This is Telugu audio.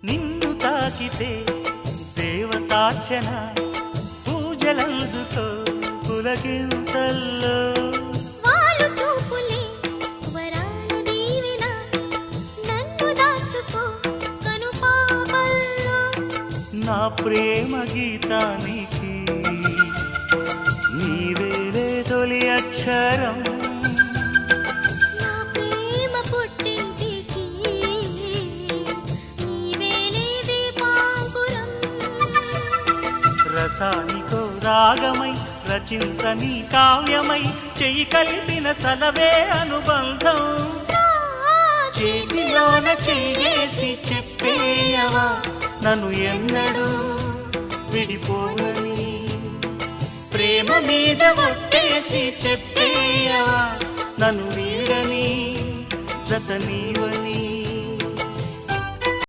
నిన్ను తాకితే దేవతార్చన పూజలందుతో పులకింతల్లో వాళ్ళు చూపులే వరాల దీవెన నన్ను దాచుకో కనుపాపల్లో నా ప్రేమ గీతానికి నీవేలే తొలి అక్షరం నా ప్రేమ పుట్టింటికి నీవేలే దీపాంకురం రసానికో రాగమై రచించని కావ్యమై చెయ్యి కలిపిన చలవే అనుబంధం చేతిలోన చెయ్యేసి చెప్పేయవా నన్ను ఎన్నడూ విడిపోనని ప్రేమ మీద ఒట్టేసి చెప్పేయవా నన్ను వీడని జత నీవని